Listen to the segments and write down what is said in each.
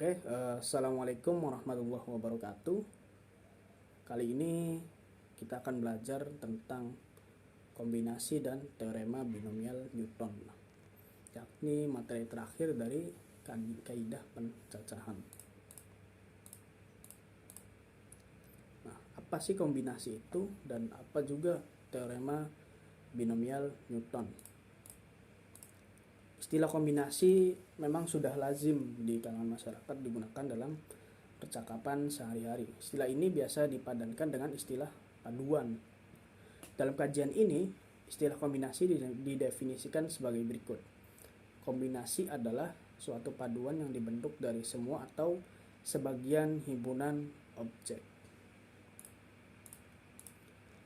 Assalamualaikum warahmatullahi wabarakatuh. Kali ini kita akan belajar tentang kombinasi dan teorema binomial Newton, yakni materi terakhir dari kaidah pencacahan. Nah, apa sih kombinasi itu dan apa juga teorema binomial Newton? Istilah kombinasi memang sudah lazim di kalangan masyarakat digunakan dalam percakapan sehari-hari. Istilah ini biasa dipadankan dengan istilah paduan. Dalam kajian ini, istilah kombinasi didefinisikan sebagai berikut. Kombinasi adalah suatu paduan yang dibentuk dari semua atau sebagian himpunan objek.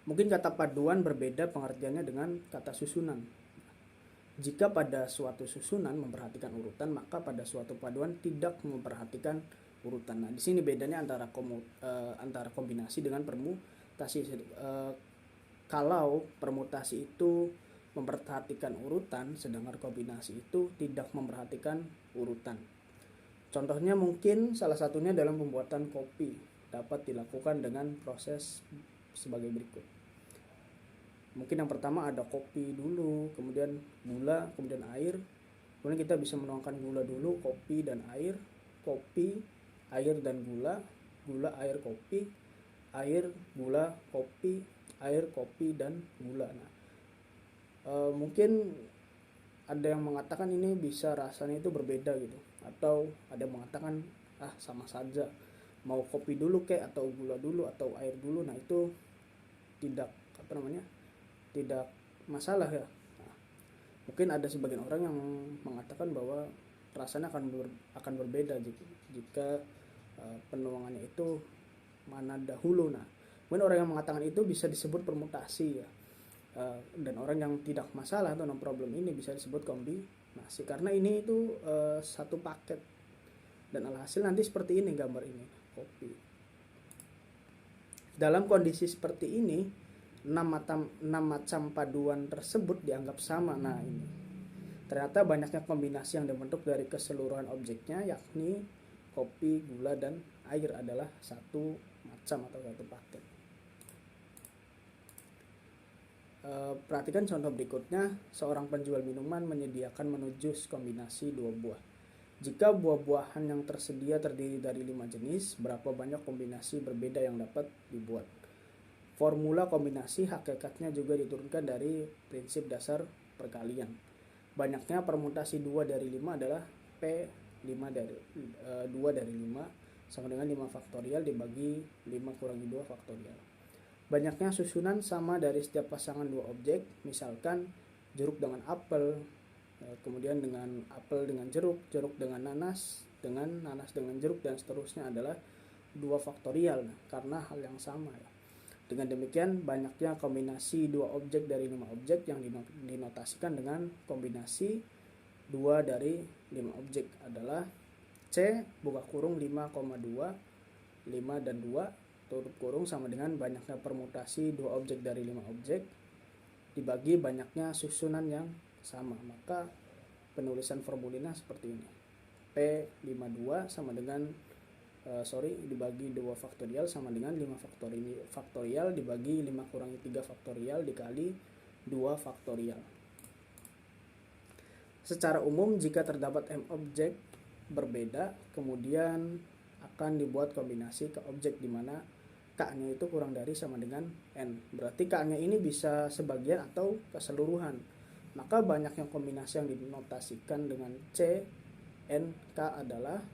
Mungkin kata paduan berbeda pengertiannya dengan kata susunan. Jika pada suatu susunan memperhatikan urutan, maka pada suatu paduan tidak memperhatikan urutan. Nah, di sini bedanya antara kombinasi dengan permutasi. Kalau permutasi itu memperhatikan urutan, sedangkan kombinasi itu tidak memperhatikan urutan. Contohnya mungkin salah satunya dalam pembuatan kopi dapat dilakukan dengan proses sebagai berikut. Mungkin yang pertama ada kopi dulu, kemudian gula, kemudian air. Kemudian kita bisa menuangkan gula dulu, kopi dan air, kopi, air dan gula, gula, air, kopi, air, gula, kopi, air, kopi dan gula. Nah, mungkin ada yang mengatakan ini bisa rasanya itu berbeda gitu, atau ada yang mengatakan sama saja, mau kopi dulu kayak atau gula dulu atau air dulu. Nah, itu tidak tidak masalah ya. Nah, mungkin ada sebagian orang yang mengatakan bahwa rasanya akan berbeda jika penuangannya itu mana dahulu. Nah, mungkin orang yang mengatakan itu bisa disebut permutasi ya. Dan orang yang tidak masalah atau no problem ini bisa disebut kombinasi karena ini itu satu paket. Dan alhasil nanti seperti ini gambar ini, kopi. Dalam kondisi seperti ini 6 macam paduan tersebut dianggap sama. Nah, ini ternyata banyaknya kombinasi yang dibentuk dari keseluruhan objeknya, yakni kopi, gula, dan air adalah satu macam atau satu paket. Perhatikan contoh berikutnya. Seorang penjual minuman menyediakan menu jus kombinasi 2 buah. Jika buah-buahan yang tersedia terdiri dari 5 jenis, berapa banyak kombinasi berbeda yang dapat dibuat? Formula kombinasi hakikatnya juga diturunkan dari prinsip dasar perkalian. Banyaknya permutasi 2 dari 5 adalah P2 dari 5 sama dengan 5 faktorial dibagi 5 kurangi 2 faktorial. Banyaknya susunan sama dari setiap pasangan 2 objek, misalkan jeruk dengan apel, kemudian dengan apel dengan jeruk, jeruk dengan nanas dengan jeruk, dan seterusnya adalah 2 faktorial karena hal yang sama ya. Dengan demikian, banyaknya kombinasi 2 objek dari 5 objek yang dinotasikan dengan kombinasi 2 dari 5 objek adalah C buka kurung 5,2, 5 dan 2 tutup kurung sama dengan banyaknya permutasi 2 objek dari 5 objek dibagi banyaknya susunan yang sama. Maka penulisan formulanya seperti ini. P52 sama dengan dibagi 2 faktorial sama dengan 5 faktorial dibagi 5 kurangi 3 faktorial dikali 2 faktorial. Secara umum jika terdapat M objek berbeda, kemudian akan dibuat kombinasi ke objek di mana K-nya itu kurang dari sama dengan N. Berarti K-nya ini bisa sebagian atau keseluruhan. Maka banyaknya kombinasi yang dinotasikan dengan C, N, K adalah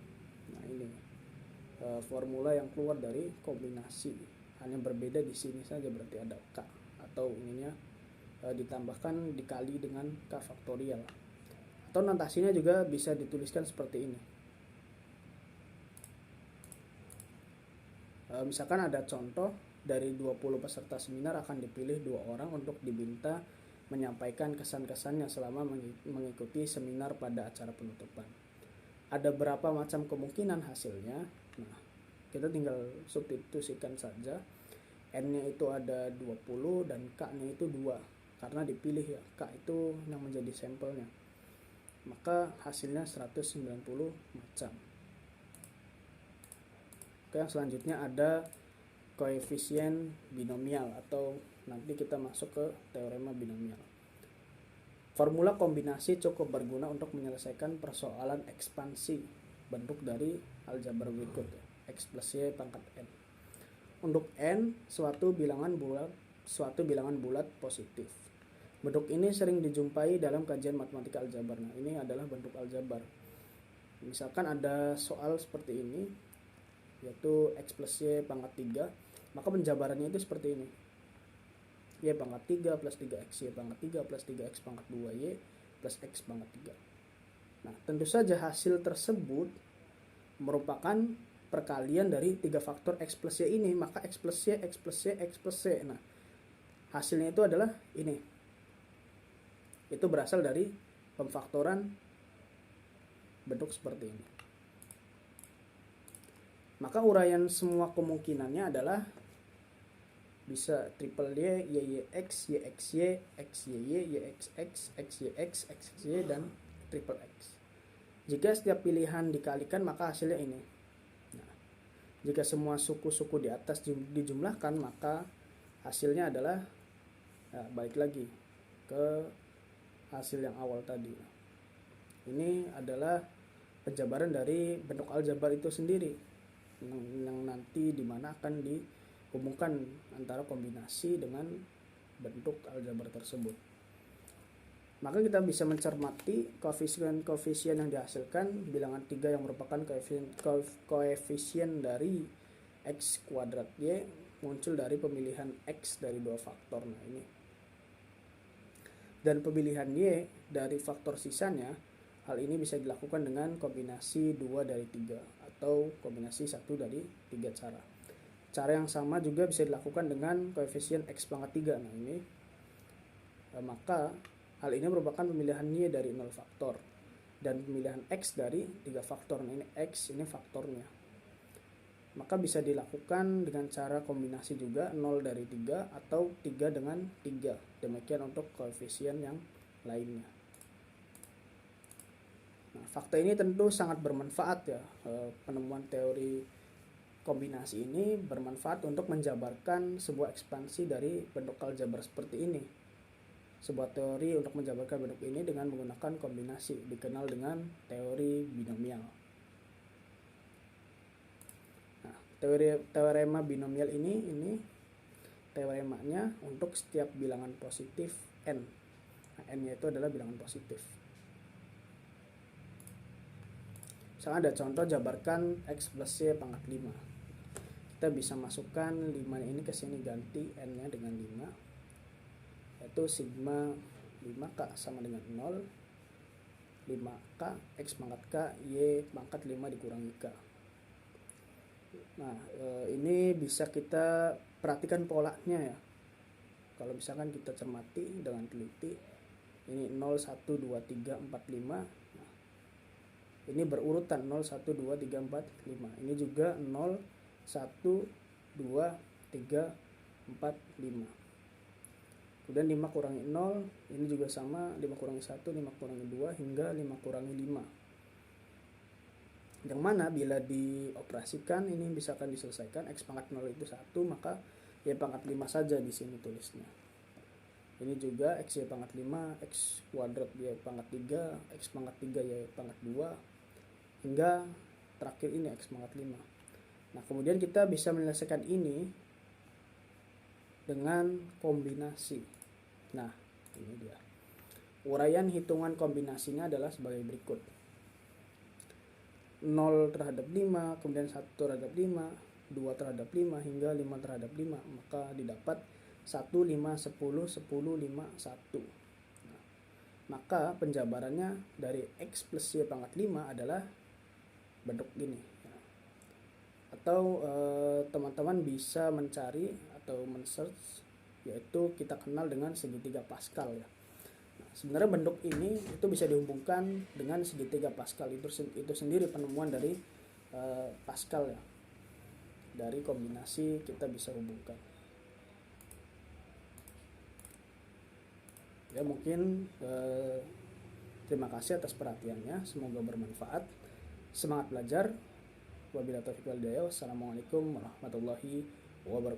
ini. Formula yang keluar dari kombinasi, hanya berbeda di sini saja, berarti ada K atau ininya ditambahkan dikali dengan K faktorial, atau notasinya juga bisa dituliskan seperti ini. Misalkan ada contoh, dari 20 peserta seminar akan dipilih 2 orang untuk diminta menyampaikan kesan-kesannya selama mengikuti seminar pada acara penutupan. Ada berapa macam kemungkinan hasilnya? Nah, kita tinggal substitusikan saja. N-nya itu ada 20 dan K-nya itu 2 karena dipilih ya, K itu yang menjadi sampelnya. Maka hasilnya 190 macam. Oke, yang selanjutnya ada koefisien binomial, atau nanti kita masuk ke teorema binomial. Formula kombinasi cukup berguna untuk menyelesaikan persoalan ekspansi bentuk dari aljabar berikut, x plus y pangkat n. Untuk n suatu bilangan bulat positif. Bentuk ini sering dijumpai dalam kajian matematika aljabar. Nah, ini adalah bentuk aljabar. Misalkan ada soal seperti ini, yaitu x plus y pangkat 3, maka penjabarannya itu seperti ini. Y pangkat 3 plus 3x, y pangkat 3 plus 3x pangkat 2y plus x pangkat 3. Nah, tentu saja hasil tersebut merupakan perkalian dari 3 faktor x plus y ini, maka x plus y, x plus y, x plus y. Nah, hasilnya itu adalah ini. Itu berasal dari pemfaktoran bentuk seperti ini. Maka uraian semua kemungkinannya adalah bisa triple y, yx, yxy, xyy, yxx, xyx, xy, dan triple x. Jika setiap pilihan dikalikan maka hasilnya ini. Nah, jika semua suku-suku di atas dijumlahkan maka hasilnya adalah, balik lagi ke hasil yang awal tadi. Ini adalah penjabaran dari bentuk aljabar itu sendiri, yang nanti dimana akan dihubungkan antara kombinasi dengan bentuk aljabar tersebut. Maka kita bisa mencermati koefisien yang dihasilkan bilangan 3 yang merupakan koefisien dari x kuadrat y muncul dari pemilihan x dari 2 faktor. Nah, ini. Dan pemilihan y dari faktor sisanya, hal ini bisa dilakukan dengan kombinasi 2 dari 3 atau kombinasi 1 dari 3 cara. Cara yang sama juga bisa dilakukan dengan koefisien x pangkat 3. Nah, ini. Maka hal ini merupakan pemilihan y dari 0 faktor dan pemilihan x dari 3 faktor. Nah, ini x, ini faktornya. Maka bisa dilakukan dengan cara kombinasi juga 0 dari 3 atau 3 dengan 3. Demikian untuk koefisien yang lainnya. Nah, fakta ini tentu sangat bermanfaat ya. Penemuan teori kombinasi ini bermanfaat untuk menjabarkan sebuah ekspansi dari bentuk aljabar seperti ini. Sebuah teori untuk menjabarkan bentuk ini dengan menggunakan kombinasi dikenal dengan teori binomial. Nah, teorema binomial ini teoremanya untuk setiap bilangan positif n. Nah, n-nya itu adalah bilangan positif. Misalnya ada contoh jabarkan x plus y pangkat 5. Kita bisa masukkan 5 ini ke sini, ganti n-nya dengan 5, yaitu sigma 5k sama dengan 0, 5k x pangkat k y pangkat 5 dikurangi k. Nah, ini bisa kita perhatikan polanya ya. Kalau misalkan kita cermati dengan teliti, ini 0, 1, 2, 3, 4, 5. Nah, ini berurutan 0, 1, 2, 3, 4, 5. Ini juga 0, 1, 2, 3, 4, 5. Kemudian 5 kurangi 0, ini juga sama, 5 kurangi 1, 5 kurangi 2, hingga 5 kurangi 5. Yang mana bila dioperasikan ini bisa akan diselesaikan. X pangkat 0 itu 1, maka y pangkat 5 saja di sini tulisnya. Ini juga x y pangkat 5, x kuadrat y pangkat 3, x pangkat 3 y pangkat 2, hingga terakhir ini x pangkat 5. Nah, kemudian kita bisa menyelesaikan ini dengan kombinasi. Nah, ini dia. Uraian hitungan kombinasinya adalah sebagai berikut. 0 terhadap 5, kemudian 1 terhadap 5, 2 terhadap 5, hingga 5 terhadap 5. Maka didapat 1, 5, 10, 10, 5, 1. Nah, maka penjabarannya dari x plus y pangkat 5 adalah bentuk ini. Atau teman-teman bisa mencari atau men-search, yaitu kita kenal dengan segitiga Pascal ya. Nah, sebenarnya bentuk ini itu bisa dihubungkan dengan segitiga Pascal itu sendiri penemuan dari Pascal ya. Dari kombinasi kita bisa hubungkan. Ya, mungkin terima kasih atas perhatiannya, semoga bermanfaat. Semangat belajar. Wabillahi taufiq wal hidayah. Wassalamualaikum warahmatullahi wabarakatuh.